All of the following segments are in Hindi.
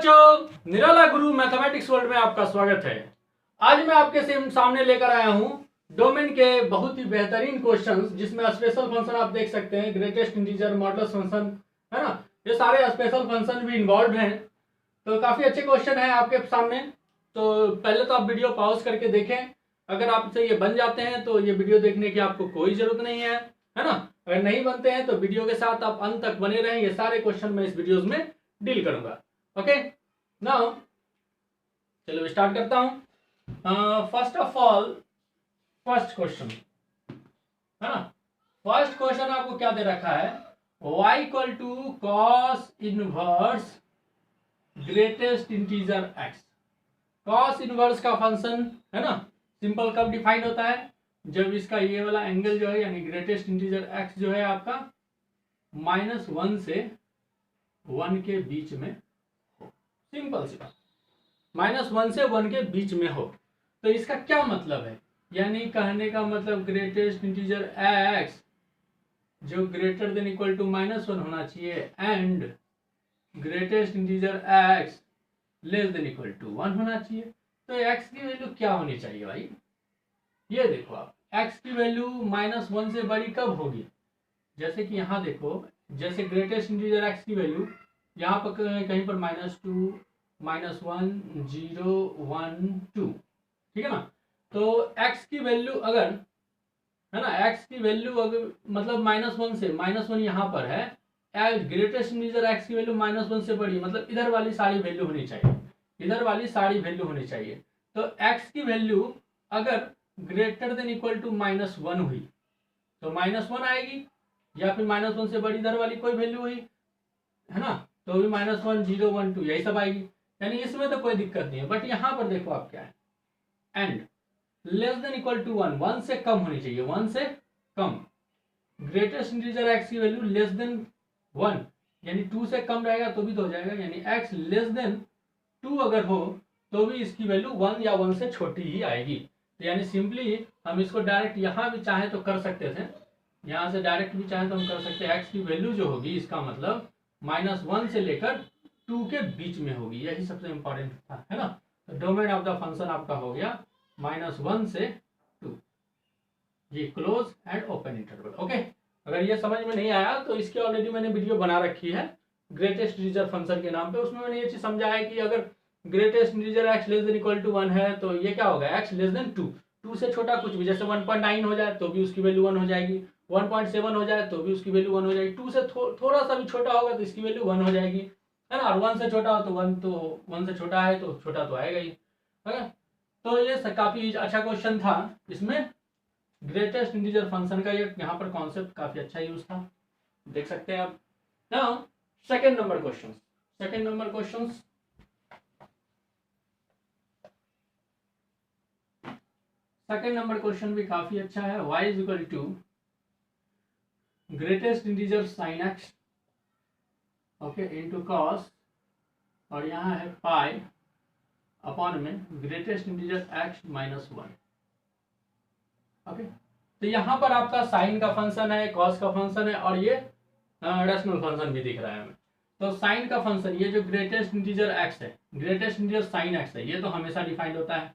बच्चों, निराला गुरु मैथमेटिक्स वर्ल्ड में आपका स्वागत है। आज मैं आपके सामने लेकर आया हूं डोमेन के बहुत ही बेहतरीन क्वेश्चंस, जिसमें स्पेशल फंक्शन आप देख सकते हैं, ग्रेटेस्ट इंटीजर, मॉडुलस फंक्शन, है ना। ये सारे स्पेशल फंक्शन भी इन्वॉल्व हैं, तो काफी अच्छे क्वेश्चन हैं आपके सामने। तो पहले तो आप वीडियो पॉज करके देखें। अगर आपसे ये बन जाते हैं तो ये वीडियो देखने की आपको कोई जरूरत नहीं है ना। अगर नहीं बनते हैं तो वीडियो के साथ आप अंत तक बने रहें। ये सारे क्वेश्चन मैं इस वीडियोज में डील करूंगा। ओके, नाउ चलो स्टार्ट करता हूं। First of all, first question है ना। फर्स्ट क्वेश्चन आपको क्या दे रखा है, y equal to cos inverse greatest integer x। Cos inverse का फंक्शन है ना, सिंपल कब डिफाइन होता है, जब इसका ये वाला एंगल जो है यानी ग्रेटेस्ट इंटीजर x जो है आपका -1 से 1 के बीच में हो। सिंपल सी बात, -1 से 1 के बीच में हो। तो इसका क्या मतलब है, यानी कहने का मतलब ग्रेटेस्ट इंटीजर x जो ग्रेटर देन इक्वल टू -1 होना चाहिए and greatest integer x less than equal to 1 होना चाहिए। तो x की वैल्यू क्या होनी चाहिए भाई, ये देखो आप, x की वैल्यू -1 से बड़ी कब होगी, जैसे कि यहाँ देखो, जैसे ग्रेटेस्ट इंटीजर x की वैल्यू यहाँ पर कहीं पर -2, -1, 0, 1, 2, ठीक है ना। तो x की वैल्यू अगर है ना, x की वैल्यू अगर मतलब -1 से -1 यहाँ पर है, ग्रेटेस्ट इंटीजर x की वैल्यू -1 से बड़ी, मतलब इधर वाली सारी वैल्यू होनी चाहिए, इधर वाली सारी वैल्यू होनी चाहिए। तो x की वैल्यू अगर ग्रेटर देन इक्वल टू -1 हुई तो -1 आएगी, या फिर -1 से बड़ी इधर वाली कोई वैल्यू हुई है ना, तो भी -1, 0, 1, 2 यही सब आएगी, यानी इसमें तो कोई दिक्कत नहीं है। बट यहाँ पर देखो आप क्या है, and less than equal to 1, 1 से कम होनी चाहिए, 1 से कम। ग्रेटेस्ट इंटीजर x की वैल्यू लेस देन 1 यानी 2 से कम रहेगा तो भी तो हो जाएगा, यानी x लेस देन 2 अगर हो तो भी इसकी वैल्यू 1 या 1 से छोटी ही आएगी। तो यानी सिंपली हम इसको डायरेक्ट यहाँ भी चाहे तो कर सकते थे, यहाँ से डायरेक्ट भी चाहे तो हम कर सकते हैं। x की वैल्यू जो होगी इसका मतलब -1 से लेकर 2 के बीच में होगी, यही सबसे इंपॉर्टेंट था, है ना। तो डोमेन ऑफ द फंक्शन आपका हो गया -1 से 2, ये close and open interval. Okay, अगर ये समझ में नहीं आया तो इसकी ऑलरेडी मैंने वीडियो बना रखी है ग्रेटेस्ट इंटीजर फंक्शन के नाम पे, उसमें मैंने ये चीज समझाया कि अगर greatest integer x less than equal to 1 है तो ये क्या होगा, x लेस देन 2, 2 से छोटा कुछ भी, जैसे 1.9 हो जाए तो भी उसकी वैल्यू 1 हो जाएगी, 1.7 हो जाए तो भी उसकी वैल्यू 1 हो जाएगी, 2 से थोड़ा सा भी छोटा होगा तो इसकी वैल्यू 1 हो जाएगी, है ना। और 1 से छोटा हो तो 1 से छोटा है तो छोटा तो आएगा ही, है ना। तो ये काफी अच्छा क्वेश्चन था, इसमें ग्रेटेस्ट इंटीजर फंक्शन का ये यहाँ पर कॉन्सेप्ट काफी अच्छा यूज था, देख सकते हैं आप। Now second number question, second number question second number question भी काफी अच्छा है। y is equal to greatest integer sine x okay into cos, और यहाँ है पाई अपॉन में ग्रेटेस्ट इंटीजर x -1। ओके, तो यहाँ पर आपका साइन का फंक्शन है, कॉस का फंक्शन है, और ये डेसिमल फंक्शन भी दिख रहा है हमें। तो साइन का फंक्शन, ये जो ग्रेटेस्ट इंटीजर x है, ग्रेटेस्ट इंटीजर साइन x है, ये तो हमेशा डिफाइंड होता है,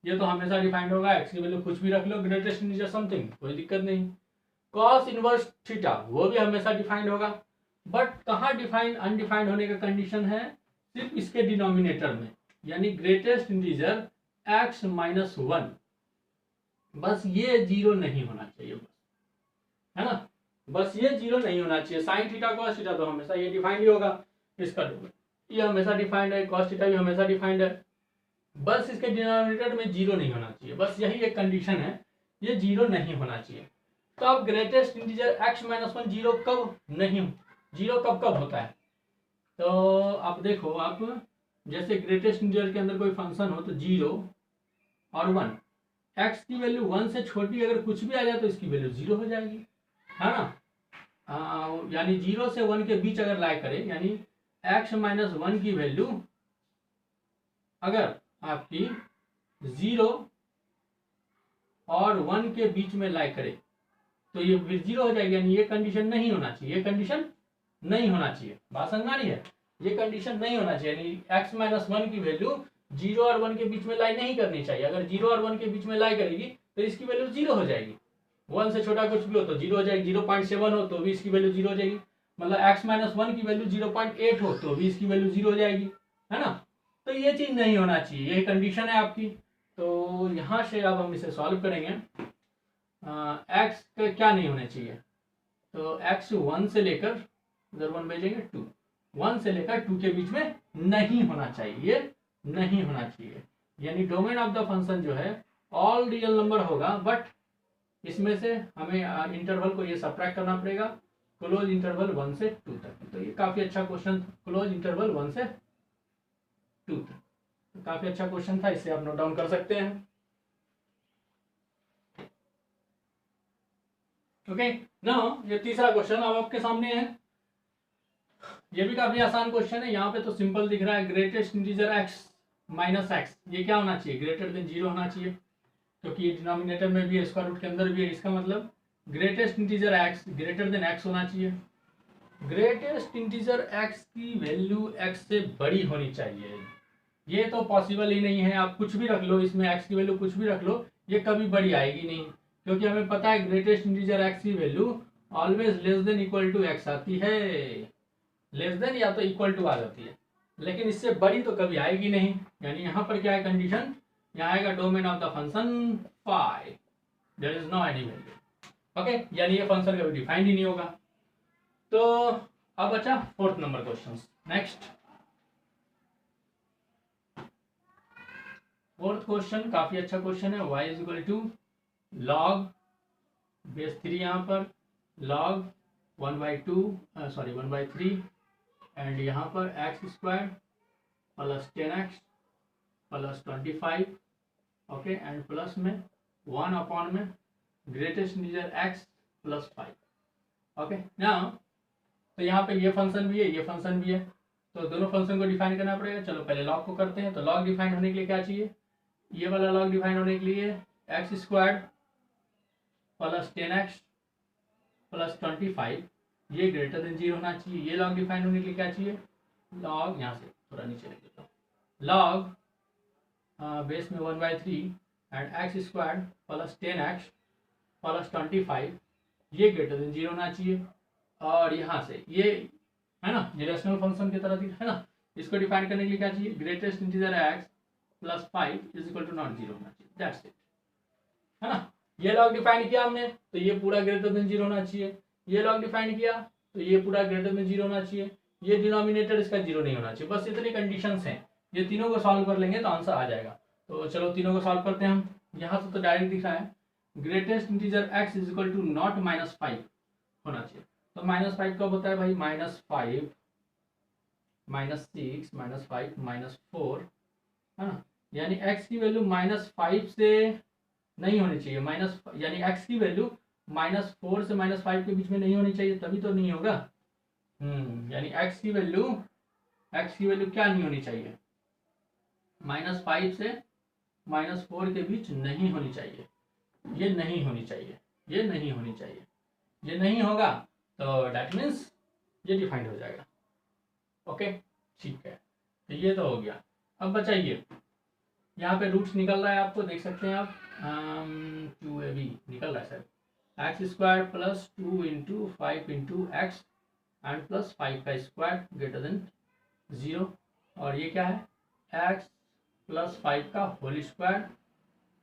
ये तो हमेशा डिफाइंड होगा। x की वैल्यू कुछ भी रख लो, ग्रेटेस्ट इंटीजर समथिंग, कोई दिक्कत नहीं। कॉस इनवर्स थीटा वो भी हमेशा डिफाइंड होगा, बट कहाँ डिफाइंड अनडिफाइंड होने का कंडीशन है, सिर्फ इसके डिनोमिनेटर में, यानी ग्रेटेस्ट इंटीजर x -1, बस ये 0 नहीं होना चाहिए, बस, है ना, बस ये 0 नहीं होना चाहिए। साइन थीटा कॉस थीटा तो हमेशा ये डिफाइंड ही होगा, इसका ये हमेशा डिफाइंड है, कॉस थीटा भी हमेशा डिफाइंड है, बस इसके डिनोमिनेटर में 0 नहीं होना चाहिए, बस यही एक कंडीशन है, ये 0 नहीं होना चाहिए। तो अब ग्रेटेस्ट इंटीजर x -1 0 कब नहीं, 0 कब कब होता है, तो आप देखो, आप जैसे ग्रेटेस्ट इंटीजर के अंदर कोई फंक्शन हो तो 0 और 1, x की वैल्यू 1 से छोटी अगर कुछ भी आ जाए तो इसकी वैल्यू 0 हो जाएगी, है ना। यानी 0 से 1 के बीच अगर लाई करे, यानी x -1 की वैल्यू अगर आपकी 0 और 1 के बीच में लाई करे तो ये फिर 0 हो जाएगी, यानी ये कंडीशन नहीं होना चाहिए, ये कंडीशन नहीं होना चाहिए, बात समझ आ रही है। ये कंडीशन नहीं होना चाहिए, यानी x माइनस वन की वैल्यू 0 और 1 के बीच में लाई नहीं करनी चाहिए। अगर 0 और 1 के बीच में लाई करेगी तो इसकी वैल्यू 0 हो जाएगी। 1 से छोटा कुछ भी हो तो 0 हो जाएगी, 0.7 हो तो भी इसकी वैल्यू 0 हो जाएगी। मतलब x माइनस वन की वैल्यू 0.8 हो तो भी इसकी वैल्यू 0 हो जाएगी, है ना। तो ये चीज नहीं होना चाहिए, ये कंडीशन है आपकी। तो यहाँ से अब हम इसे सॉल्व करेंगे। x का क्या नहीं होना चाहिए, तो x 1 से लेकर उधर 1 भेजेंगे 2, 1 से लेकर 2 के बीच में नहीं होना चाहिए, नहीं होना चाहिए। यानी डोमेन ऑफ द फंक्शन जो है ऑल रियल नंबर होगा, बट इसमें से हमें इंटरवल को ये सब्ट्रैक्ट करना पड़ेगा, क्लोज इंटरवल 1 से 2 तक। तो ये काफी अच्छा क्वेश्चन, क्लोज इंटरवल 1 से 2 तक, तो काफी अच्छा क्वेश्चन था, इसे आप नोट डाउन कर सकते हैं। ओके, नाउ ये तीसरा क्वेश्चन अब आपके सामने है। ये भी काफी आसान क्वेश्चन है। यहाँ पे तो सिंपल दिख रहा है, greatest integer x minus x, ये क्या होना चाहिए, ग्रेटर देन 0 होना चाहिए, क्योंकि ये डिनोमिनेटर में भी है, स्क्वायर रूट के अंदर भी है। इसका मतलब greatest integer x greater then x होना चाहिए। ग्रेटेस्ट इंटीजर x की वैल्यू x से बड़ी होनी चाहिए। ये तो पॉसिबल ही नहीं है, आप कुछ भी रख लो इसमें, x की वैल्यू कुछ भी रख लो, ये कभी बड़ी आएगी नहीं, क्योंकि हमें पता है ग्रेटेस्ट इंटीजर x की value always less than equal to x आती है। लेस देन या तो इक्वल टू आ जाती है, लेकिन इससे बड़ी तो कभी आएगी नहीं। यानी यहाँ पर क्या है कंडीशन, यहाँ आएगा domain of the function phi, there is no any value. Okay, यानी ये फंक्शन कभी डिफाइंड ही नहीं होगा। तो अब बचा fourth number question. Next fourth question काफी अच्छा क्वेश्चन है। y is equal to log base 3, यहाँ पर लॉग 1/3 एंड यहाँ पर x square plus 10x plus 25, okay, and plus में 1 अपॉन में greatest integer x plus 5। Okay, now तो यहाँ पे ये फंक्शन भी है, ये फंक्शन भी है, तो दोनों फंक्शन को डिफाइन करना पड़ेगा। चलो पहले लॉग को करते हैं। तो लॉग डिफाइन होने के लिए क्या चाहिए, ये वाला लॉग डिफाइन होने के लिए x square plus 10x plus 25 ये ग्रेटर देन 0 होना चाहिए। ये लॉग डिफाइन होने के लिए क्या चाहिए, लॉग, यहाँ से थोड़ा नीचे लेके जाओ, लॉग बेस में 1/3 and x square plus 10x plus 25 ये ग्रेटर देन 0 होना चाहिए। और यहाँ से ये है ना, ये रेशनल फंक्शन की तरह है ना, इसको डिफाइन करने के लिए क्या चाहिए, greatest integer x plus 5 is equal to not 0 होना चाहिए, दैट्स इट, है ना। ये लॉग डिफाइन किया हमने, तो ये पूरा ग्रेटर देन 0 होना चाहिए। ये लॉग डिफाइन किया तो ये पूरा ग्रेटर देन 0 होना चाहिए। ये डिनोमिनेटर इसका 0 नहीं होना चाहिए। बस इतनी कंडीशंस हैं, ये तीनों को सॉल्व कर लेंगे तो आंसर आ जाएगा। तो चलो तीनों को सॉल्व करते हैं हम। यहाँ से तो डायरेक्ट दिख रहा है greatest integer x is equal to not -5 होना चाहिए। तो -5 कब होता है भाई, -5 -6 -5 -4, है ना। यानी x की वैल्यू -5 से नहीं होनी चाहिए, यानी x की वैल्यू -4 से -5 के बीच में नहीं होनी चाहिए, तभी तो नहीं होगा। यानी x की वैल्यू क्या नहीं होनी चाहिए, -5 से -4 के बीच नहीं होनी चाहिए। ये नहीं होनी चाहिए, ये नहीं होनी चाहिए। ये नहीं होगा तो डैट मीन्स ये डिफाइंड हो जाएगा। ओके, ठीक है, तो ये तो हो गया। अब बचाइए, यहाँ पे रूट्स निकल रहा है, आपको देख सकते हैं आप, 2ab निकल रहा है sir, x square plus 2 into 5 into x and plus 5 का स्क्वायर ग्रेटर देन 0। और ये क्या है, एक्स प्लस 5 का whole square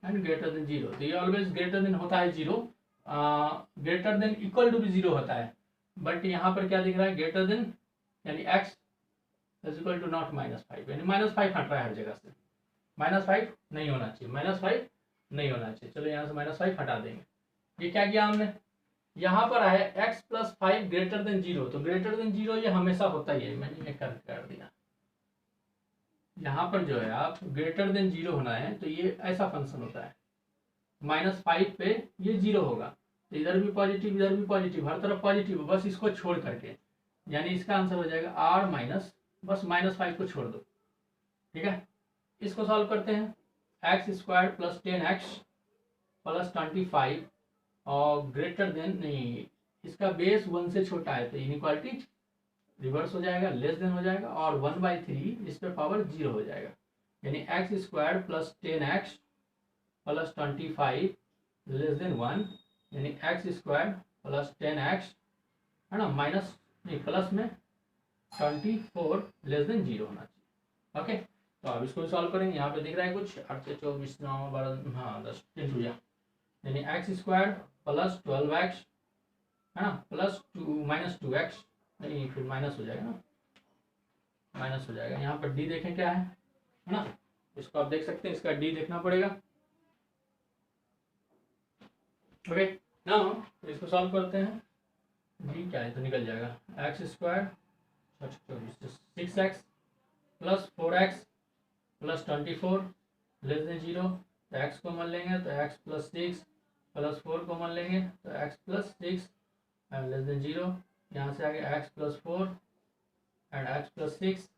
and greater than 0। तो ये ऑलवेज ग्रेटर देन होता है 0, ग्रेटर देन इक्वल टू भी 0 होता है, बट यहाँ पर क्या दिख रहा है, ग्रेटर देन, यानी x is equal to not -5, यानी -5 हट रहा है हर जगह से। -5 नहीं होना चाहिए, -5 नहीं होना चाहिए। चलो यहाँ से -5 हटा देंगे। ये क्या किया हमने, यहाँ पर आया x प्लस 5 ग्रेटर देन 0, तो ग्रेटर देन 0 ये हमेशा होता ही है, मैंने ये कर दिया। यहाँ पर जो है आप ग्रेटर देन 0 होना है, तो ये ऐसा फंक्शन होता है, -5 पे ये 0 होगा, तो इधर भी पॉजिटिव इधर भी पॉजिटिव, हर तरफ पॉजिटिव, बस इसको छोड़ करके, यानी इसका आंसर हो जाएगा r माइनस, बस -5 को छोड़ दो, ठीक है। इसको सॉल्व करते हैं, x square plus 10x plus 25 और ग्रेटर देन, नहीं इसका बेस 1 से छोटा है तो इनइक्वालिटी रिवर्स हो जाएगा, लेस देन हो जाएगा, और 1/3 इस पे पावर 0 हो जाएगा, यानी x square plus 10x plus 25 less than 1, यानी एक्स स्क्वायर प्लस 10x है ना, माइनस नहीं प्लस में 24 लेस देन 0 होना चाहिए। ओके, तो अब इसको सॉल्व करेंगे। यहाँ पे दिख रहा है कुछ 8 से 24 9 12 हाँ 10 10 टू, यानी एक्स स्क्वायर प्लस 12x है ना, प्लस 2 माइनस 2x, नहीं फिर माइनस हो जाएगा ना, माइनस हो जाएगा। यहाँ पर डी देखें क्या है ना, इसको आप देख सकते हैं, इसका डी देखना पड़ेगा। ओके, नाउ इसको सॉल्व करते हैं। डी क्या है तो निकल जाएगा x square 6x plus 4x plus 24 less than 0, तो एक्स कॉमन लेंगे तो एक्स प्लस 6 प्लस 4 कॉमन लेंगे तो x plus 6 and less then 0, यहाँ से आगे x plus 4 and x plus 6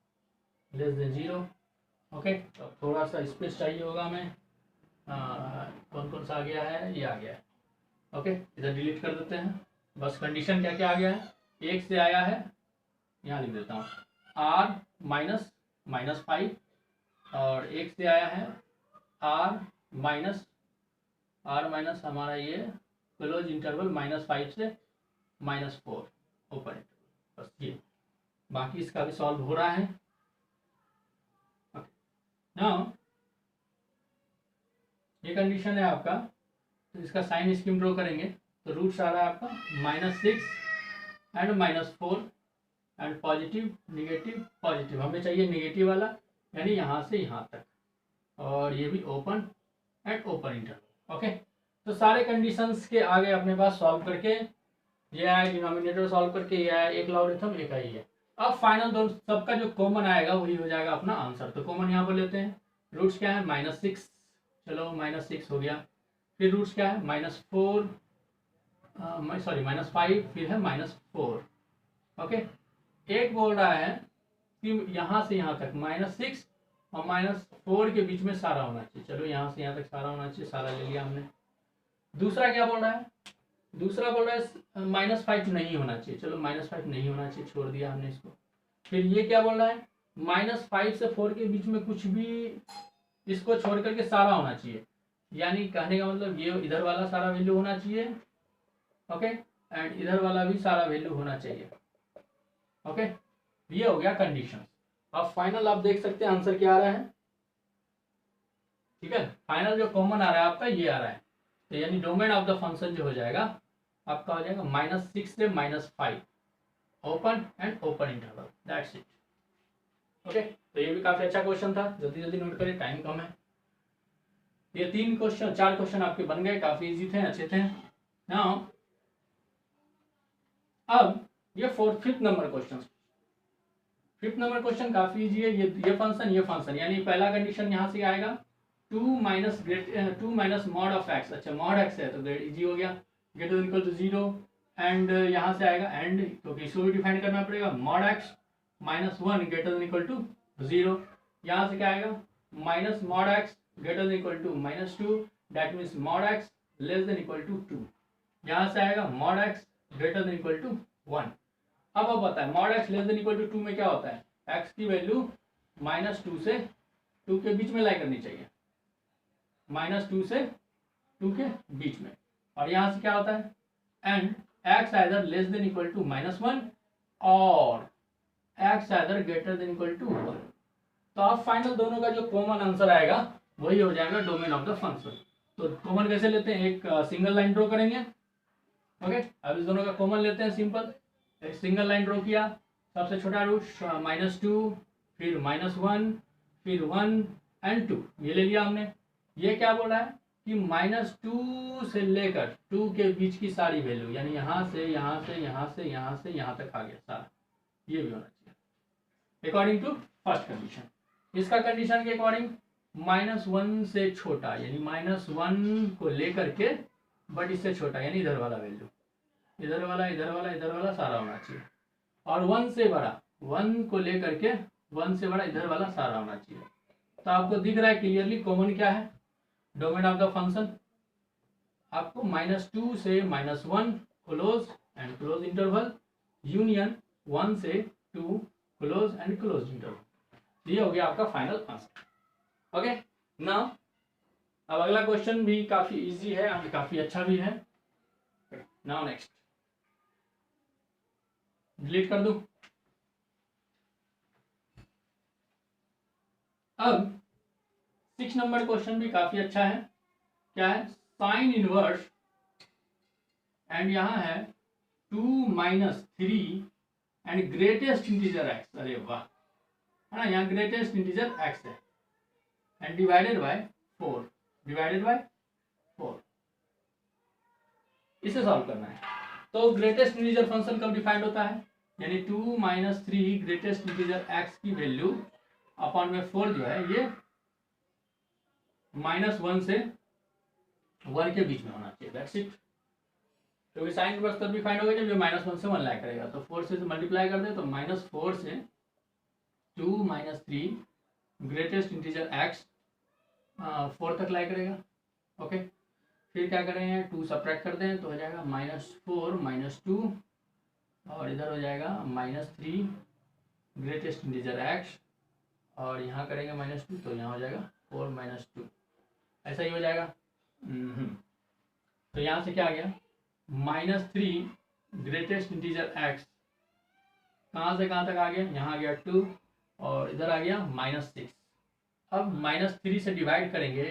less than 0। Okay, तो थोड़ा सा स्पेस चाहिए होगा हमें, कौन कौन सा आ गया है, ये आ गया है। ओके, इधर डिलीट कर देते हैं। बस कंडीशन क्या क्या आ गया है, एक से आया है, यहाँ लिख देता हूँ r माइनस माइनस 5, और एक से आया है r माइनस हमारा ये क्लोज इंटरवल -5 से -4 ओपन इंटरवल, बस ये, बाकी इसका भी सॉल्व हो रहा है। नाउ ये कंडीशन है आपका, तो इसका साइन स्कीम ड्रॉ करेंगे तो रूट्स आ रहा है आपका -6 and -4 and positive negative positive, हमें चाहिए निगेटिव वाला, यानी यहाँ से यहाँ तक, और ये भी open and open interval. Okay, तो सारे कंडीशंस के आगे अपने पास सॉल्व करके ये आया, डिनोमिनेटर सॉल्व करके ये आया, एक लॉगरिथम एक आई है। अब फाइनल दोनों सबका जो कॉमन आएगा वही हो जाएगा अपना आंसर। तो कॉमन यहाँ पर लेते हैं, रूट्स क्या है -6, चलो -6 हो गया, फिर रूट्स क्या है -4 सॉरी -5, फिर है -4। ओके, एक बोल रहा है कि यहाँ से यहाँ तक -6 और -4 के बीच में सारा होना चाहिए, चलो यहाँ से यहाँ तक सारा होना चाहिए, सारा ले लिया हमने। दूसरा क्या बोल रहा है, दूसरा बोल रहा है -5 नहीं होना चाहिए, चलो -5 नहीं होना चाहिए, छोड़ दिया हमने इसको। फिर ये क्या बोल रहा है, -5 से 4 के बीच में कुछ भी, इसको छोड़ करके सारा होना चाहिए, यानी कहने का मतलब ये इधर वाला सारा वैल्यू होना चाहिए। ओके, एंड इधर वाला भी सारा वैल्यू होना चाहिए। ओके, ये हो गया कंडीशन। अब फाइनल आप देख सकते हैं आंसर क्या आ रहा है, ठीक है, फाइनल जो कॉमन आ रहा है आपका ये आ रहा है, तो यानी डोमेन ऑफ द फंक्शन जो हो जाएगा आपका हो जाएगा -6 से -5 open and open interval, that's it. Okay, तो ये भी काफी अच्छा क्वेश्चन था, जल्दी जल्दी नोट करें, टाइम कम है। ये 4 क्वेश्चन आपके बन गए, काफी इजी थे, अच्छे थे। नाउ अब ये 5th number question, 5th number question काफी इजी है। ये फंक्शन यानी पहला कंडीशन यहाँ से आएगा 2 माइनस मॉड ऑफ एक्स, अच्छा मॉड एक्स है तो ग्रेट इजी हो गया, ग्रेटर इक्वल टू 0, एंड यहाँ से आएगा एंड, क्योंकि इसको भी डिफाइन करना पड़ेगा, mod x -1 greater equal to 0, यहाँ से क्या आएगा minus mod x greater equal to -2, that means mod x less than equal to 2, यहाँ से आएगा mod x greater than equal to 1। अब पता है mod x less than equal to 2 में क्या होता है, एक्स की वैल्यू -2 से 2 के बीच में लाई करनी चाहिए, -2 से 2 के बीच में, और यहाँ से क्या होता है and x either less than equal to -1 और x either greater than equal to 1। तो अब फाइनल दोनों का जो कॉमन आंसर आएगा वही हो जाएगा डोमेन ऑफ द फंक्शन। तो कॉमन कैसे लेते हैं, एक सिंगल लाइन ड्रॉ करेंगे। ओके, अब इस दोनों का कॉमन लेते हैं, सिंपल एक सिंगल लाइन ड्रॉ किया, सबसे छोटा रूट -2, फिर -1, फिर 1 एंड 2, ये ले लिया हमने। ये क्या बोला है कि -2 से लेकर 2 के बीच की सारी वैल्यू, यानी यहाँ से यहाँ से यहाँ से यहाँ से यहाँ तक आ गया सारा, ये भी होना चाहिए अकॉर्डिंग टू फर्स्ट कंडीशन। इसका कंडीशन के अकॉर्डिंग -1 से छोटा, यानी -1 को लेकर के बट इससे छोटा, यानी इधर वाला वैल्यू, इधर वाला सारा होना चाहिए, और 1 से बड़ा, 1 को लेकर के 1 से बड़ा इधर वाला सारा होना चाहिए। तो आपको दिख रहा है क्लियरली कॉमन क्या है, डोमेन ऑफ द फंक्शन आपको -2 से -1 close and close interval union 1 से to close and close interval. ये हो गया आपका फाइनल आंसर। ओके, नाउ अब अगला क्वेश्चन भी काफी इजी है और काफी अच्छा भी है। नाउ नेक्स्ट, डिलीट कर दूं। अब 6 नंबर क्वेश्चन भी काफी अच्छा है। क्या है? साइन इनवर्स एंड यहां है 2-3 एंड ग्रेटेस्ट इंटीजर एक्स। अरे वाह, है ना, यहाँ ग्रेटेस्ट इंटीजर एक्स है and divided by 4, divided by 4। इसे सॉल्व करना है। तो ग्रेटेस्ट इंटीजर फंक्शन कब डिफाइंड होता है? यानी 2-3 ग्रेटेस्ट इंटीजर एक्स की वैल्यू अपॉन में 4 जो है ये -1 से 1 के बीच में होना चाहिए। That's it. क्योंकि साइन इनवर्स तब डिफाइंड होगा जब ये -1 से 1 लाया करेगा। तो 4 से मल्टीप्लाई कर दे तो -4 से 2-3 ग्रेटेस्ट इंटीजर एक्स 4 तक लाया करेगा। ओके, फिर क्या करें, 2 सब्ट्रैक्ट कर दें तो हो जाएगा -4 -2 और इधर हो जाएगा -3 ग्रेटेस्ट इंटीजर एक्स और यहाँ करेंगे -2 तो यहाँ हो जाएगा 4 -2, ऐसा ही हो जाएगा। तो यहाँ से क्या आ गया, -3 ग्रेटेस्ट इंटीजर एक्स कहाँ से कहाँ तक आ गया, यहाँ आ गया 2 और इधर आ गया -6। अब -3 से डिवाइड करेंगे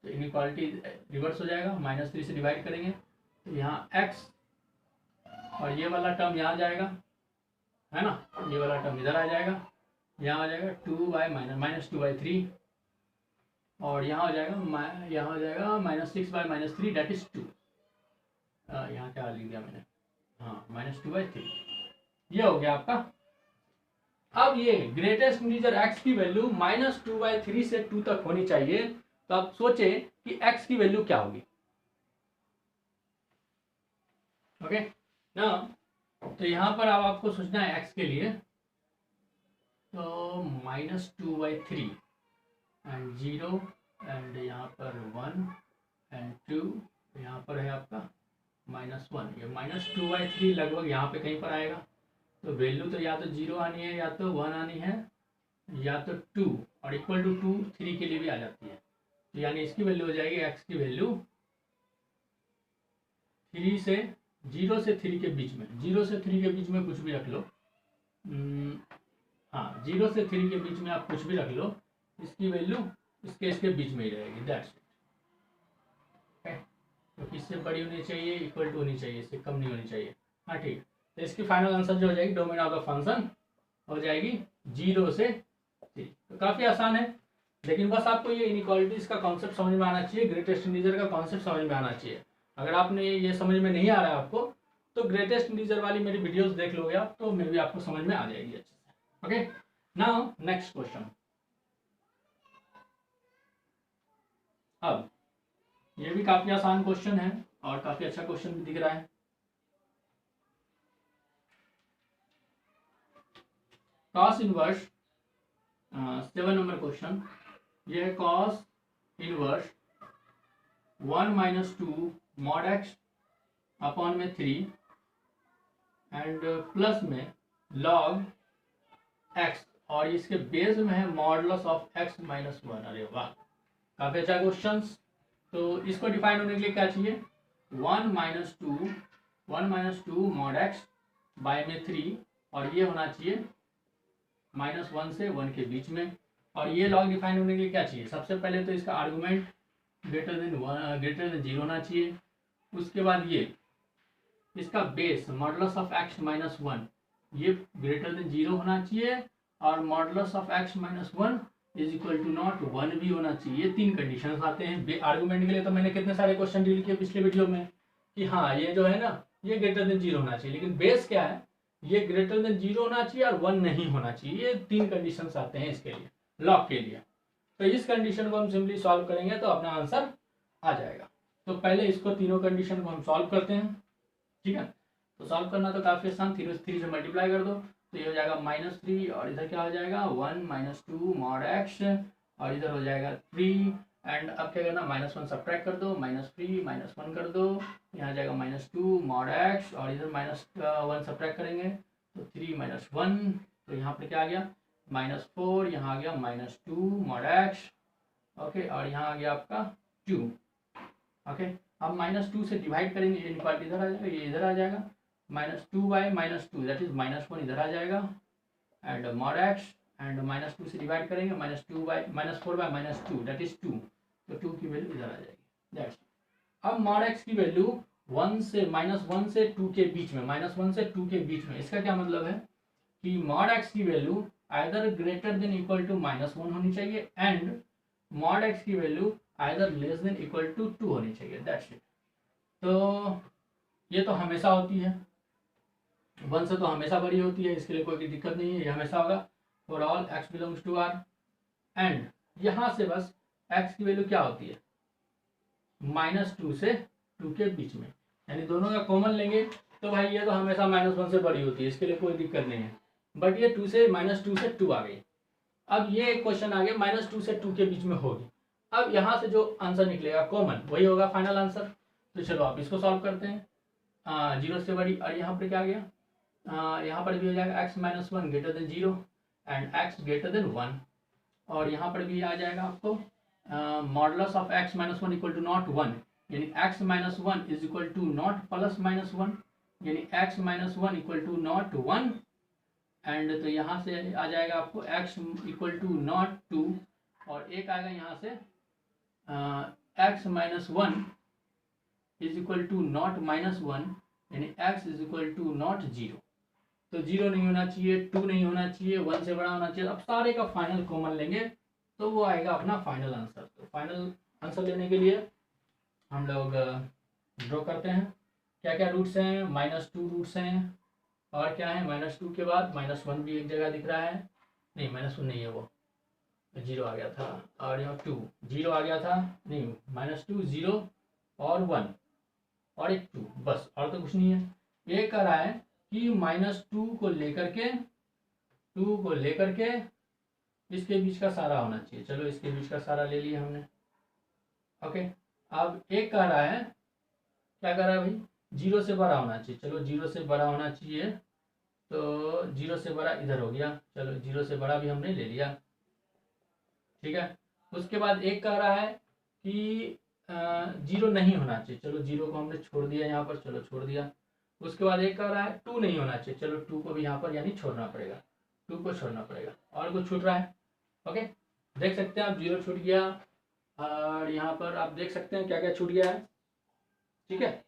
तो इनइक्वालिटी रिवर्स हो जाएगा। -3 से डिवाइड करेंगे तो यहाँ x और ये वाला टर्म यहाँ जाएगा, है ना, ये वाला टर्म इधर आ जाएगा, यहाँ आ जाएगा 2/-3 और यहाँ हो जाएगा -6/-3 डेट इज 2। यहाँ क्या लिख दिया मैंने, हाँ -2/3। ये हो गया आपका। अब ये ग्रेटेस्ट इंटीजर x की वैल्यू -2/3 से 2 तक होनी चाहिए। तो आप सोचे कि x की वैल्यू क्या होगी। ओके ना, तो यहां पर अब आपको सोचना है x के लिए। तो -2/3 एंड 0 एंड यहाँ पर 1 एंड 2, यहाँ पर है आपका -1। ये -2/3 लगभग यहाँ पे कहीं पर आएगा। तो वैल्यू तो या तो 0 आनी है या तो 1 आनी है या तो 2 और इक्वल टू 2 3 के लिए भी आ जाती है। तो यानी इसकी वैल्यू हो जाएगी, x की वैल्यू 0 से 3 के बीच में, 0 से 3 के बीच में कुछ भी रख लो। हाँ, 0 से 3 के बीच में आप कुछ भी रख लो, इसकी वैल्यू इसके बीच में ही रहेगी। That's it. तो किससे बड़ी होनी चाहिए, इक्वल टू होनी चाहिए, इससे कम नहीं होनी चाहिए। हाँ ठीक। तो इसकी फाइनल आंसर जो हो जाएगी, डोमेन ऑफ द फंक्शन हो जाएगी 0 से 3। तो काफ़ी आसान है, लेकिन बस आपको ये इनइक्वालिटीज का कॉन्सेप्ट समझ में आना चाहिए, ग्रेटेस्ट इंटीजर का कॉन्सेप्ट समझ में आना चाहिए। अगर आपने ये समझ में नहीं आ रहा है आपको, तो ग्रेटेस्ट इंटीजर वाली मेरी वीडियोस देख लोगे आप, तो मे भी आपको समझ में आ जाएगी अच्छे से। Okay, now next question. अब ये भी काफी आसान क्वेश्चन है और काफी अच्छा क्वेश्चन भी दिख रहा है। कॉस इनवर्स 7 नंबर क्वेश्चन, ये है cos inverse 1 - 2 mod x upon में 3 एंड प्लस में log x और इसके बेस में है मॉडुलस ऑफ x - 1। अरे वाह, काफी अच्छा क्वेश्चन। तो इसको डिफाइन होने के लिए क्या चाहिए, 1 - 2 mod x बाय में 3 और ये होना चाहिए -1 से 1 के बीच में। और ये लॉग डिफाइन होने के लिए क्या चाहिए, सबसे पहले तो इसका आर्गुमेंट ग्रेटर देन 0 होना चाहिए। उसके बाद ये इसका बेस मॉडुलस ऑफ x - 1 ये ग्रेटर देन 0 होना चाहिए और modulus of x - 1 is equal to not 1 भी होना चाहिए। 3 कंडीशंस आते हैं आर्गुमेंट के लिए। तो मैंने कितने सारे क्वेश्चन डील किए पिछले वीडियो में कि हाँ ये जो है ना, ये ग्रेटर देन 0 होना चाहिए, लेकिन बेस क्या है, ये ग्रेटर देन 0 होना चाहिए और 1 नहीं होना चाहिए। ये 3 कंडीशंस आते हैं इसके लिए, लॉग के लिए। तो इस कंडीशन को हम सिंपली सॉल्व करेंगे तो अपना आंसर आ जाएगा। तो पहले इसको तीनों कंडीशन को हम सॉल्व करते हैं, ठीक है। तो सॉल्व करना तो काफी आसान, 3 से मल्टीप्लाई कर दो तो ये हो जाएगा -3 और इधर क्या हो जाएगा 1 - 2 mod x और इधर हो जाएगा 3 एंड अब क्या करना, -1 सब्ट्रैक्ट कर दो, -3 -1 कर दो, यहाँ जाएगा -2 mod x और इधर -1 सब्ट्रैक्ट करेंगे तो 3 - 1 तो यहाँ पर क्या आ गया -4, यहाँ आ गया -2 mod x, ओके, और यहाँ आ गया आपका 2, ओके। अब -2 से डिवाइड करेंगे, ये इनक्वालिटी इधर आ जाएगा, ये इधर आ जाएगा, -2/-2 दैट इज -1 इधर आ जाएगा, एंड mod x, एंड -2 से डिवाइड करेंगे, -4/-2 दैट इज 2, तो 2 की वैल्यू इधर आ जाएगी, दैट्स। अब mod x की वैल्यू 1 से 2 के बीच में, -1 से 2 के बीच में, इसका क्या मतलब है कि mod x की value either greater than equal to -1 होनी चाहिए एंड mod x की value either less than equal to 2 होनी चाहिए, दैट्स इट। तो ये तो हमेशा होती है, 1 से तो हमेशा बड़ी होती है, इसके लिए कोई दिक्कत नहीं है, ये हमेशा होगा for all x belongs to r। And यहाँ से बस x की वैल्यू क्या होती है -2 से 2 के बीच में, यानी दोनों का कॉमन लेंगे तो भाई ये तो हमेशा -1 से बड़ी होती है, इसके लिए कोई दिक्कत नहीं है, बट ये -2 से 2 आ गई। अब ये एक क्वेश्चन आ गया -2 से 2 के बीच में होगी, अब यहाँ से जो आंसर निकलेगा कॉमन वही होगा फाइनल आंसर। तो चलो आप इसको सॉल्व करते हैं, 0 से बड़ी, और यहाँ पर क्या आ गया, यहाँ पर भी हो जाएगा x-1 greater than 0 and x greater than 1, और यहाँ पर भी आ जाएगा आपको modulus of x-1 equal to not 1, यानी x-1 is equal to not plus -1, यानी x-1 equal to not 1, and तो यहाँ से आ जाएगा आपको x इक्वल टू नॉट 2, और एक आएगा यहाँ से x-1 is equal to not -1, यानी x is equal to not 0। तो 0 नहीं होना चाहिए, 2 नहीं होना चाहिए, 1 से बड़ा होना चाहिए। अब सारे का फाइनल कॉमन लेंगे तो वो आएगा अपना फाइनल आंसर। तो फाइनल आंसर लेने के लिए हम लोग ड्रॉ करते हैं, क्या क्या रूट्स हैं, -2 रूट्स हैं, और क्या है -2 के बाद -1 भी एक जगह दिख रहा है, नहीं -1 नहीं है, वो 0 आ गया था, और यहाँ 2 0 आ गया था, नहीं -2 0 और 1 और एक 2, बस, और तो कुछ नहीं है। ये कह रहा है कि -2 को लेकर के इसके बीच का सारा होना चाहिए, चलो इसके बीच का सारा ले लिया हमने, ओके। अब एक कह रहा है, क्या कह रहा है भाई, 0 से बड़ा होना चाहिए, चलो 0 से बड़ा होना चाहिए, तो 0 से बड़ा इधर हो गया, चलो 0 से बड़ा भी हमने ले लिया, ठीक है। उसके बाद एक कह रहा है कि 0 नहीं होना चाहिए, चलो 0 को हमने छोड़ दिया यहाँ पर, चलो छोड़ दिया। उसके बाद एक कह रहा है 2 नहीं होना चाहिए, चलो 2 को भी यहाँ पर यानी छोड़ना पड़ेगा, 2 को छोड़ना पड़ेगा, और कुछ छूट रहा है, ओके। देख सकते हैं आप 0 छूट गया, और यहाँ पर आप देख सकते हैं क्या क्या छूट गया है, ठीक है।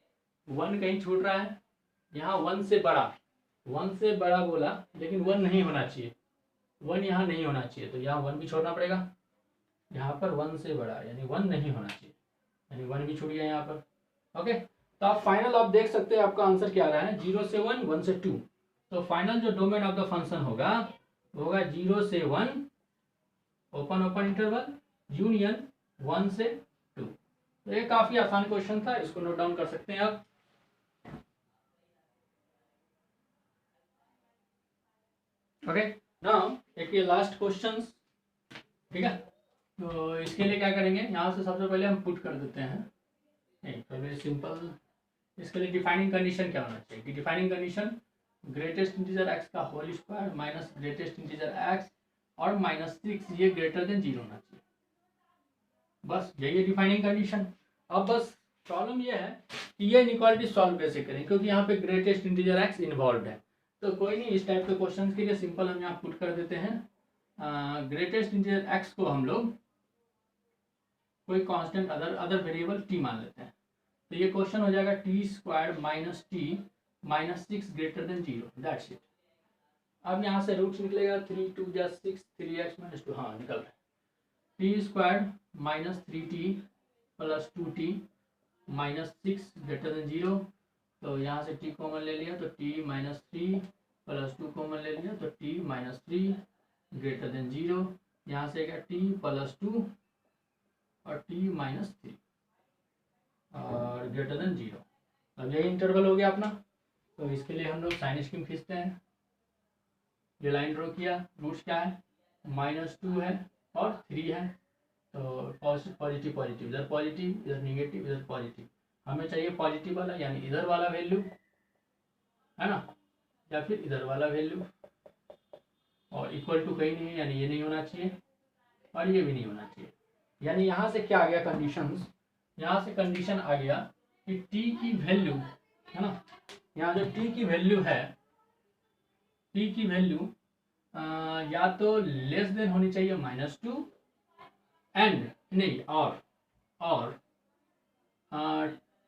1 कहीं छूट रहा है, यहाँ 1 से बड़ा बोला, लेकिन 1 नहीं होना चाहिए, 1 यहाँ नहीं होना चाहिए, तो यहाँ 1 भी छोड़ना पड़ेगा। यहाँ पर 1 से बड़ा यानी 1 नहीं होना चाहिए, यानी 1 भी छूट गया यहाँ पर, ओके। तो आप फाइनल आप देख सकते हैं आपका आंसर क्या आ रहा है, 0 से 1, 1 से 2। तो फाइनल जो डोमेन ऑफ द फंक्शन होगा वो होगा 0 से 1 ओपन इंटरवल यूनियन 1 से 2। तो ये काफी आसान क्वेश्चन था, इसको नोट डाउन कर सकते हैं आप। ओके, नाउ एक ये लास्ट क्वेश्चन, ठीक है। तो इसके लिए क्या करेंगे, यहाँ से सबसे पहले हम पुट कर देते हैं, नहीं पहले सिंपल, इसके लिए डिफाइनिंग कंडीशन क्या होना चाहिए कि defining condition greatest integer x का whole square minus greatest integer x और -6 ये ग्रेटर देन 0 होना चाहिए, बस यही है डिफाइनिंग कंडीशन। अब बस प्रॉब्लम ये है कि ये इनइक्वालिटी सॉल्व कैसे करें, क्योंकि यहाँ पे ग्रेटेस्ट इंटीजर x इन्वॉल्व है। तो कोई नहीं, इस टाइप के क्वेश्चन के लिए सिंपल हम यहाँ पुट कर देते हैं, ग्रेटेस्ट इंटीजर x को हम लोग कोई कांस्टेंट अदर वेरिएबल t मान लेते हैं। तो ये क्वेश्चन हो जाएगा t² minus t minus 6 greater than 0, that's it. अब यहाँ से रूट्स निकलेगा 3 2 जा 6 3x माइनस 2, हाँ निकल रहा है, t² minus 3t plus 2t minus 6 greater than 0। तो यहाँ से t कॉमन ले लिया तो t माइनस 3 प्लस 2 कॉमन ले लिया तो t माइनस 3 ग्रेटर देन 0। यहाँ से क्या t प्लस 2 और t माइनस 3 और ग्रेटर देन 0। अब यही इंटरवल हो गया अपना। तो इसके लिए हम लोग साइन स्कीम खींचते हैं, ये लाइन ड्रॉ किया, रूट्स क्या है -2 है और 3 है, तो पॉजिटिव पॉजिटिव, इधर पॉजिटिव इधर निगेटिव इधर पॉजिटिव, हमें चाहिए पॉजिटिव वाला यानी इधर वाला वैल्यू है ना, या फिर इधर वाला वैल्यू, और इक्वल टू कहीं नहीं है, यानी ये नहीं होना चाहिए और ये भी नहीं होना चाहिए। यानी यहाँ से क्या आ गया कंडीशंस, यहाँ से कंडीशन आ गया कि t की वैल्यू है ना, यहाँ जो t की वैल्यू है, t की वैल्यू या तो लेस देन होनी चाहिए -2 एंड नहीं और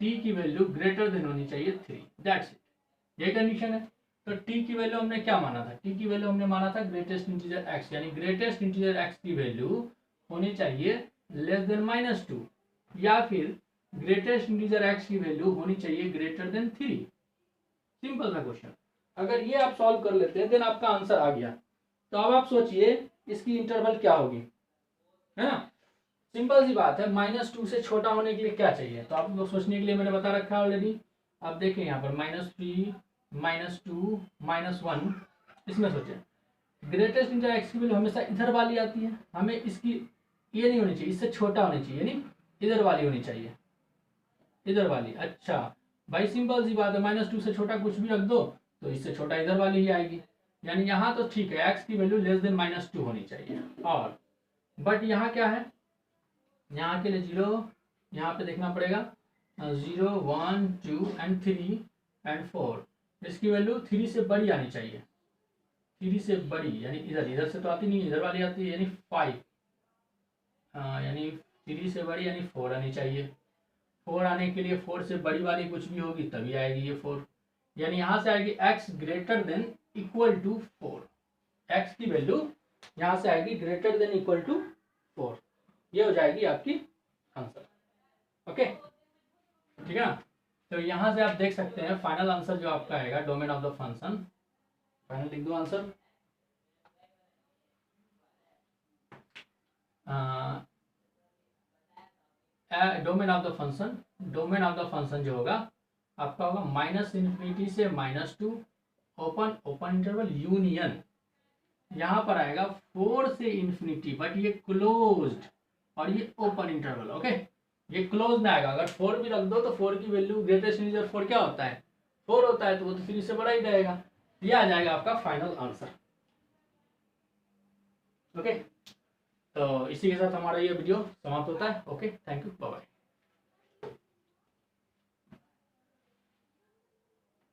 t की वैल्यू ग्रेटर देन होनी चाहिए 3। दैट्स इट, ये कंडीशन है। तो t की वैल्यू हमने क्या माना था, t की वैल्यू हमने माना था ग्रेटेस्ट इंटीजर x, यानी ग्रेटेस्ट इंटीजर x की वैल्यू होनी चाहिए लेस देन -2 या फिर ग्रेटेस्ट इंटीजर x की वैल्यू होनी चाहिए ग्रेटर देन 3। सिंपल सा क्वेश्चन, अगर ये आप सॉल्व कर लेते हैं देन आपका आंसर आ गया। तो अब आप सोचिए इसकी इंटरवल क्या होगी, है ना। सिंपल सी बात है, -2 से छोटा होने के लिए क्या चाहिए, तो आपको सोचने के लिए मैंने बता रखा है ऑलरेडी। आप देखें यहाँ पर -3 -2 -1, इसमें सोचें ग्रेटेस्ट इंटीजर एक्स की वैल्यू हमेशा इधर वाली आती है, हमें इसकी ये नहीं होनी चाहिए, इससे छोटा होनी चाहिए, यानी इधर वाली होनी चाहिए, इधर वाली। अच्छा भाई सिंपल सी बात है, -2 से छोटा कुछ भी रख दो तो इससे छोटा इधर वाली ही आएगी। यानी यहाँ तो ठीक है एक्स की वैल्यू लेस देन -2 होनी चाहिए, और बट यहाँ क्या है, यहाँ के लिए 0, यहाँ पे देखना पड़ेगा 0 1 2 एंड 3 एंड 4, इसकी वैल्यू 3 से बड़ी आनी चाहिए, 3 से बड़ी, यानी इधर से तो आती नहीं, इधर वाली आती है, यानी 5, यानी 3 से बड़ी यानी 4 आनी चाहिए। 4 आने के लिए 4 से बड़ी वाली कुछ भी होगी तभी आएगी ये 4, यानी यहाँ से आएगी x greater than equal to 4, x की वैल्यू यहाँ से आएगी ग्रेटर देन इक्वल टू 4, ये हो जाएगी आपकी आंसर। ओके ठीक है ना। तो यहाँ से आप देख सकते हैं फाइनल आंसर जो आपका आएगा domain of the function, final लिख दो answer, domain of the function, domain of the function जो होगा आपका होगा -∞ से -2 ओपन इंटरवल यूनियन, यहाँ पर आएगा 4 से इन्फिनिटी, बट ये क्लोज्ड और ये ओपन इंटरवल। ओके ये क्लोज में आएगा, अगर 4 भी रख दो तो 4 की वैल्यू ग्रेटेस्ट इंटीजर 4 क्या होता है, 4 होता है, तो वो तो 3 से बड़ा ही रहेगा। ये आ जाएगा आपका फाइनल आंसर। ओके तो इसी के साथ हमारा ये वीडियो समाप्त होता है। Okay thank you, bye bye.